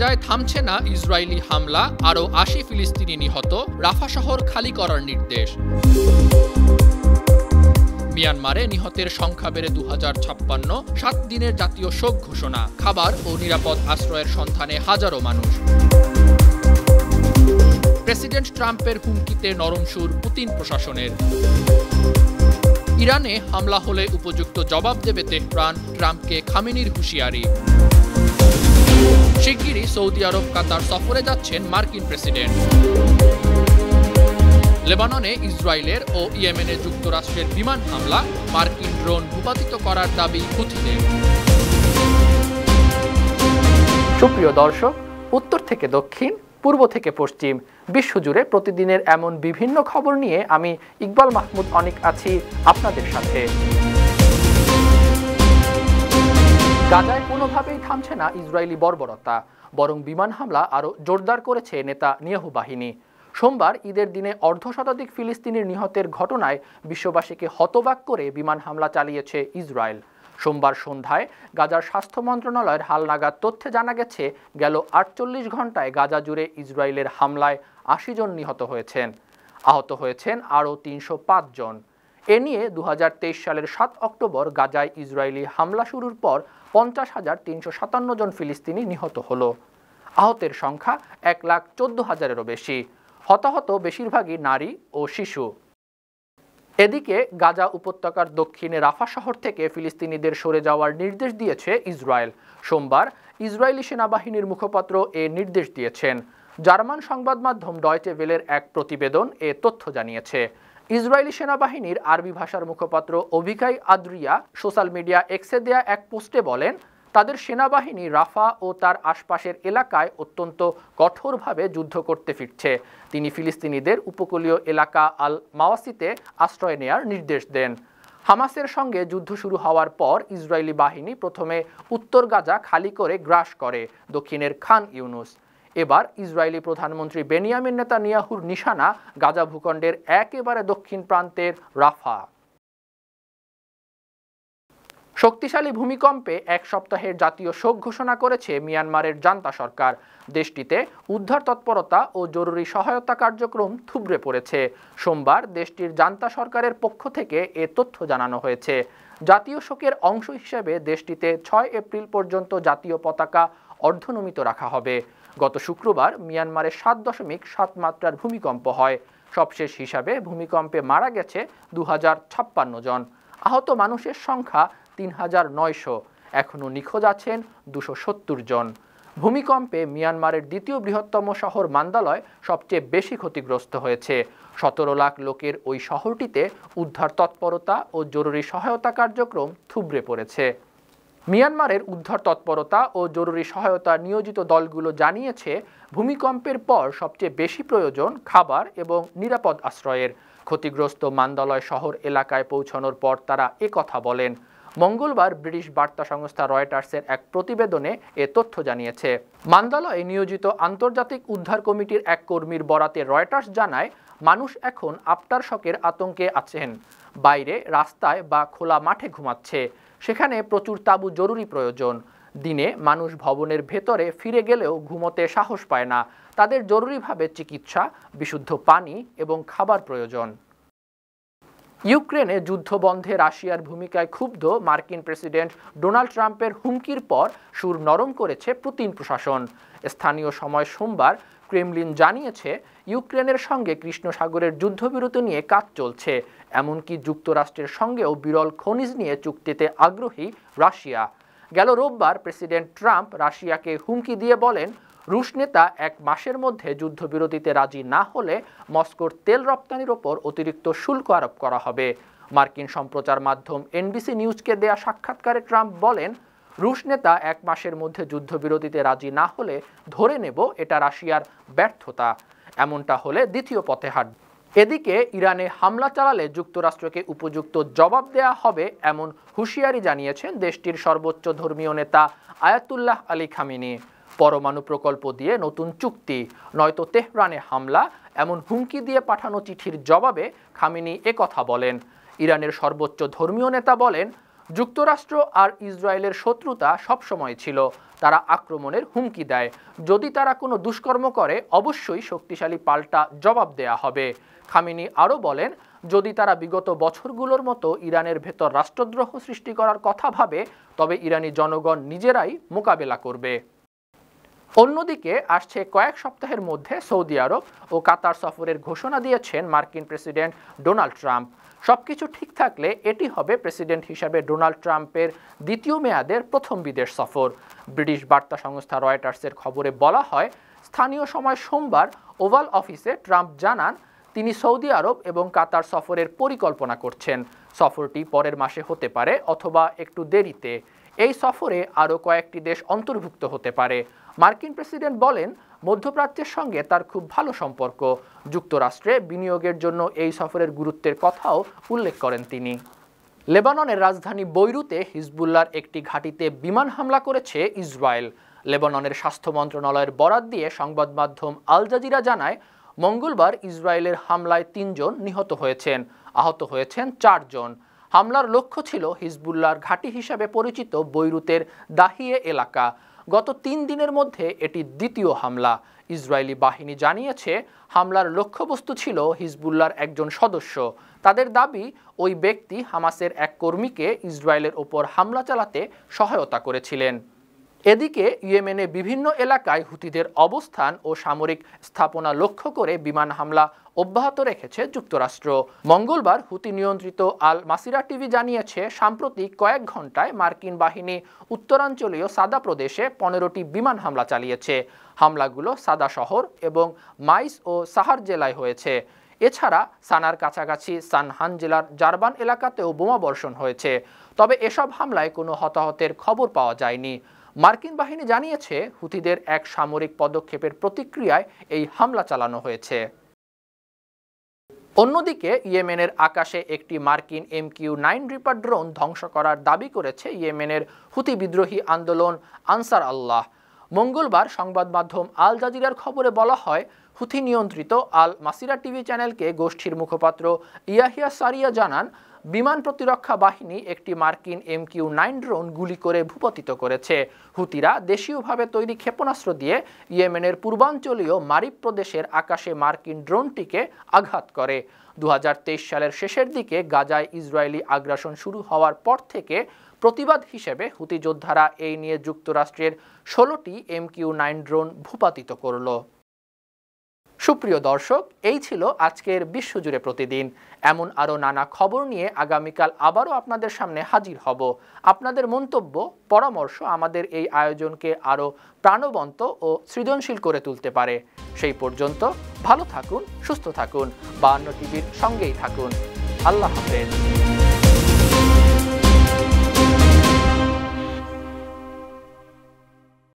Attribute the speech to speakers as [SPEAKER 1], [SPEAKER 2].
[SPEAKER 1] গাজায় থামছে না ইসরায়েলি হামলা, আরও ৮০ ফিলিস্তিনি নিহত, রাফা শহর খালি করার নির্দেশ। মিয়ানমারে নিহতের সংখ্যা বেড়ে ২০৫৬, ৭ দিনের জাতীয় শোক ঘোষণা, খাবার ও নিরাপদ আশ্রয়ের সন্ধানে হাজারো মানুষ। প্রেসিডেন্ট ট্রাম্পের হুমকিতে নরম সুর পুতিন প্রশাসনের। ইরানে হামলা হলে উপযুক্ত জবাব দেবে তেহরান, ট্রাম্পকে খামেনির হুঁশিয়ারি। শিগগিরই সৌদি আরব কাতার সফরে যাচ্ছেন মার্কিন প্রেসিডেন্ট। লেবাননে ইসরায়েলের ও ইয়েমেনে যুক্তরাষ্ট্রের বিমান হামলা, মার্কিন ড্রোন ভূপাতিত করার দাবি হুথিদের। সুপ্রিয় দর্শক, উত্তর থেকে দক্ষিণ, পূর্ব থেকে পশ্চিম, বিশ্বজুড়ে প্রতিদিনের এমন বিভিন্ন খবর নিয়ে আমি ইকবাল মাহমুদ অনিক আছি আপনাদের সাথে। গাজায় কোনোভাবেই থামছে না ইসরায়েলি বর্বরতা, বরং বিমান হামলা আরও জোরদার করেছে নেতানিয়াহু বাহিনী। সোমবার ঈদের দিনে অর্ধশতাধিক ফিলিস্তিনির নিহতের ঘটনায় বিশ্ববাসীকে হতবাক করে বিমান হামলা চালিয়েছে ইসরায়েল। সোমবার সন্ধ্যায় গাজার স্বাস্থ্য মন্ত্রণালয়ের হালনাগাদ তথ্যে জানা গেছে, গেল ৪৮ ঘণ্টায় গাজা জুড়ে ইসরায়েলের হামলায় ৮০ জন নিহত হয়েছেন। আহত হয়েছেন আরও ৩০৫ জন। এ নিয়ে ২০২৩ সালের ৭ অক্টোবর গাজায় ইসরায়েলি হামলা শুরুর পর ৫০,৩৫৭ জন ফিলিস্তিনি নিহত হল। আহতের সংখ্যা ১,১৪,০০০-এরও বেশি। হতাহত বেশিরভাগই নারী ও শিশু। এদিকে গাজা উপত্যকার দক্ষিণে রাফা শহর থেকে ফিলিস্তিনিদের সরে যাওয়ার নির্দেশ দিয়েছে ইসরায়েল। সোমবার ইসরায়েলি সেনাবাহিনীর মুখপাত্র এ নির্দেশ দিয়েছেন। জার্মান সংবাদ মাধ্যম ডয়চে ভেলের এক প্রতিবেদন এ তথ্য জানিয়েছে। ইসরায়েলি সেনাবাহিনীর আরবি ভাষার মুখপাত্র অভিকাই আদ্রিয়া সোশ্যাল মিডিয়া এক্সে দেয়া এক পোস্টে বলেন, তাদের সেনাবাহিনী রাফা ও তার আশপাশের এলাকায় অত্যন্ত কঠোরভাবে যুদ্ধ করতে ফিরছে। তিনি ফিলিস্তিনিদের উপকূলীয় এলাকা আল মাওয়াসিতে আশ্রয় নেয়ার নির্দেশ দেন। হামাসের সঙ্গে যুদ্ধ শুরু হওয়ার পর ইসরায়েলি বাহিনী প্রথমে উত্তর গাজা খালি করে গ্রাস করে দক্ষিণের খান ইউনুস। এবার ইসরায়েলি প্রধানমন্ত্রী বেনিয়ামিন নেতানিয়াহুর নিশানা গাজা ভূখণ্ডের একেবারে দক্ষিণ প্রান্তের রাফা। শক্তিশালী ভূমিকম্পে এক সপ্তাহের জাতীয় শোক ঘোষণা করেছে মিয়ানমারের জান্তা সরকার। দেশটিতে উদ্ধার তৎপরতা ও জরুরি সহায়তা কার্যক্রম থুবড়ে পড়েছে। সোমবার দেশটির জান্তা সরকারের পক্ষ থেকে এ তথ্য জানানো হয়েছে। জাতীয় শোকের অংশ হিসেবে দেশটিতে ৬ এপ্রিল পর্যন্ত জাতীয় পতাকা অর্ধনমিত রাখা হবে। গত শুক্রবার মিয়ানমারে ৭.৭ মাত্রার ভূমিকম্প হয়। সবশেষ হিসাবে ভূমিকম্পে মারা গেছে ২,০৫৬ জন। আহত মানুষের সংখ্যা ৩,৯০০। এখনও নিখোঁজ আছেন ২৭০ জন। ভূমিকম্পে মিয়ানমারের দ্বিতীয় বৃহত্তম শহর মান্দালয় সবচেয়ে বেশি ক্ষতিগ্রস্ত হয়েছে। ১৭ লাখ লোকের ওই শহরটিতে উদ্ধার তৎপরতা ও জরুরি সহায়তা কার্যক্রম থুবড়ে পড়েছে। মিয়ানমারের উদ্ধার তৎপরতা ও জরুরি সহায়তা নিয়োজিত দলগুলো জানিয়েছে, ভূমিকম্পের পর সবচেয়ে বেশি প্রয়োজন খাবার এবং নিরাপদ আশ্রয়ের। ক্ষতিগ্রস্ত মান্দালয় শহর এলাকায় পৌঁছানোর পর তারা একথা বলেন। মঙ্গলবার ব্রিটিশ বার্তা সংস্থা রয়টার্সের এক প্রতিবেদনে এ তথ্য জানিয়েছে। মান্দালয়ে নিয়োজিত আন্তর্জাতিক উদ্ধার কমিটির এক কর্মীর বরাতে রয়টার্স জানায়, মানুষ এখন আফটার শকের আতঙ্কে আছেন। বাইরে রাস্তায় বা খোলা মাঠে ঘুমাচ্ছে। সেখানে প্রচুর তাঁবু জরুরি প্রয়োজন। দিনে মানুষ ভবনের ভেতরে ফিরে গেলেও ঘুমোতে সাহস পায় না। তাদের জরুরিভাবে চিকিৎসা, বিশুদ্ধ পানি এবং খাবার প্রয়োজন। ইউক্রেনে যুদ্ধ বন্ধে রাশিয়ার ভূমিকায় ক্ষুব্ধ মার্কিন প্রেসিডেন্ট ডোনাল্ড ট্রাম্পের হুমকির পর সুর নরম করেছে পুতিন প্রশাসন। স্থানীয় সময় সোমবার ক্রেমলিন জানিয়েছে, ইউক্রেনের সঙ্গে কৃষ্ণ সাগরের যুদ্ধবিরতি নিয়ে কাজ চলছে। এমনকি যুক্তরাষ্ট্রের সঙ্গেও বিরল খনিজ নিয়ে চুক্তিতে আগ্রহী রাশিয়া। গেল রোববার প্রেসিডেন্ট ট্রাম্প রাশিয়াকে হুমকি দিয়ে বলেন, রুশ নেতা ১ মাসের মধ্যে যুদ্ধবিরতিতে রাজি না হলে মস্কোর তেল রপ্তানির ওপর অতিরিক্ত শুল্ক আরোপ করা হবে। মার্কিন সম্প্রচার মাধ্যম এনবিসি নিউজকে দেয়া সাক্ষাৎকারে ট্রাম্প বলেন, রুশ নেতা ১ মাসের মধ্যে যুদ্ধবিরতিতে রাজি না হলে ধরে নেব এটা রাশিয়ার ব্যর্থতা। এমনটা হলে দ্বিতীয় পথে হাঁটবে। এদিকে ইরানে হামলা চালালে যুক্তরাষ্ট্রকে উপযুক্ত জবাব দেয়া হবে এমন হুঁশিয়ারি জানিয়েছেন দেশটির সর্বোচ্চ ধর্মীয় নেতা আয়াতুল্লাহ আলী খামেনি। পরমাণু প্রকল্প দিয়ে নতুন চুক্তি, নয়তো তেহরানে হামলা, এমন হুমকি দিয়ে পাঠানো চিঠির জবাবে খামেনি একথা বলেন। ইরানের সর্বোচ্চ ধর্মীয় নেতা বলেন, যুক্তরাষ্ট্র আর ইসরায়েলের শত্রুতা সবসময় ছিল। তারা আক্রমণের হুমকি দেয়। যদি তারা কোনো দুষ্কর্ম করে অবশ্যই শক্তিশালী পাল্টা জবাব দেয়া হবে। খামেনি আরও বলেন, যদি তারা বিগত বছরগুলোর মতো ইরানের ভেতর রাষ্ট্রদ্রোহ সৃষ্টি করার কথা ভাবে তবে ইরানি জনগণ নিজেরাই মোকাবেলা করবে। অন্যদিকে আসছে কয়েক সপ্তাহের মধ্যে সৌদি আরব ও কাতার সফরের ঘোষণা দিয়েছেন মার্কিন প্রেসিডেন্ট ডোনাল্ড ট্রাম্প। সবকিছু ঠিক থাকলে এটি হবে প্রেসিডেন্ট হিসাবে ডোনাল্ড ট্রাম্পের দ্বিতীয় মেয়াদের প্রথম বিদেশ সফর। ব্রিটিশ বার্তা সংস্থা রয়টার্সের খবরে বলা হয়, স্থানীয় সময় সোমবার ওভাল অফিসে ট্রাম্প জানান তিনি সৌদি আরব এবং কাতার সফরের পরিকল্পনা করছেন। সফরটি পরের মাসে হতে পারে অথবা একটু দেরিতে। এই সফরে আরও কয়েকটি দেশ অন্তর্ভুক্ত হতে পারে। মার্কিন প্রেসিডেন্ট বলেন, মধ্যপ্রাচ্যের সঙ্গে তার খুব ভালো সম্পর্ক। যুক্তরাষ্ট্রে বিনিয়োগের জন্য এই সফরের গুরুত্বের কথাও উল্লেখ করেন তিনি। লেবাননের রাজধানী বৈরুতে হিজবুল্লাহর একটি ঘাঁটিতে বিমান হামলা করেছে ইসরায়েল। লেবাননের স্বাস্থ্য মন্ত্রণালয়ের বরাত দিয়ে সংবাদ মাধ্যম আল জাজিরা জানায়, মঙ্গলবার ইসরায়েলের হামলায় ৩ জন নিহত হয়েছেন, আহত হয়েছেন ৪ জন। হামলার লক্ষ্য ছিল হিজবুল্লাহর ঘাঁটি হিসাবে পরিচিত বৈরুতের দাহিয়ে এলাকা। গত ৩ দিনের মধ্যে এটি দ্বিতীয় হামলা। ইসরায়েলি বাহিনী জানিয়েছে, হামলার লক্ষ্যবস্তু ছিল হিজবুল্লাহর একজন সদস্য। তাদের দাবি, ওই ব্যক্তি হামাসের এক কর্মীকে ইসরায়েলের ওপর হামলা চালাতে সহায়তা করেছিলেন। এদিকে ইয়েমেনে বিভিন্ন এলাকায় হুতিদের অবস্থান ও সামরিক স্থাপনা লক্ষ্য করে বিমান হামলা অব্যাহত রেখেছে যুক্তরাষ্ট্র। মঙ্গলবার হুতি নিয়ন্ত্রিত আল মাসিরা টিভি জানিয়েছে, সাম্প্রতিক কয়েক ঘন্টায় মার্কিন বাহিনী উত্তরাঞ্চলীয় সাদা প্রদেশে 15টি বিমান হামলা চালিয়েছে। হামলাগুলো সাদা শহর এবং মাইস ও সাহার জেলায় হয়েছে। এছাড়া সানার কাছাকাছি সানহান জেলার জারবান এলাকাতেও বোমাবর্ষণ হয়েছে। তবে এসব হামলায় কোনো হতাহতের খবর পাওয়া যায়নি। মার্কিন বাহিনী জানিয়েছে, হুতিদের এক সামরিক পদক্ষেপের প্রতিক্রিয়ায় এই হামলা চালানো হয়েছে। অন্যদিকে ইয়েমেনের আকাশে একটি মার্কিন MQ-9 রিপার ড্রোন ধ্বংস করার দাবি করেছে ইয়েমেনের হুতি বিদ্রোহী আন্দোলন আনসার আল্লাহ। মঙ্গলবার সংবাদ মাধ্যম আল জাজিরার খবরে বলা হয়, হুথি নিয়ন্ত্রিত আল মাসিরা টিভি চ্যানেলকে গোষ্ঠীর মুখপাত্র ইয়াহিয়া সারিয়া জানান, বিমান প্রতিরক্ষা বাহিনী একটি মার্কিন MQ-9 ড্রোন গুলি করে ভূপাতিত করেছে। হুতিরা দেশীয়ভাবে তৈরি ক্ষেপণাস্ত্র দিয়ে ইয়েমেনের পূর্বাঞ্চলীয় মারিব প্রদেশের আকাশে মার্কিন ড্রোনটিকে আঘাত করে। 2023 সালের শেষের দিকে গাজায় ইসরায়েলি আগ্রাসন শুরু হওয়ার পর থেকে প্রতিবাদ হিসেবে হুতি যোদ্ধারা এই নিয়ে যুক্তরাষ্ট্রের 16টি MQ-9 ড্রোন ভূপাতিত করল। সুপ্রিয় দর্শক, এই ছিল আজকের বিশ্বজুড়ে প্রতিদিন। এমন আরও নানা খবর নিয়ে আগামীকাল আবারও আপনাদের সামনে হাজির হব। আপনাদের মন্তব্য, পরামর্শ আমাদের এই আয়োজনকে আরও প্রাণবন্ত ও সৃজনশীল করে তুলতে পারে। সেই পর্যন্ত ভালো থাকুন, সুস্থ থাকুন, 52 টিভির সঙ্গেই থাকুন। আল্লাহ হাফেজ।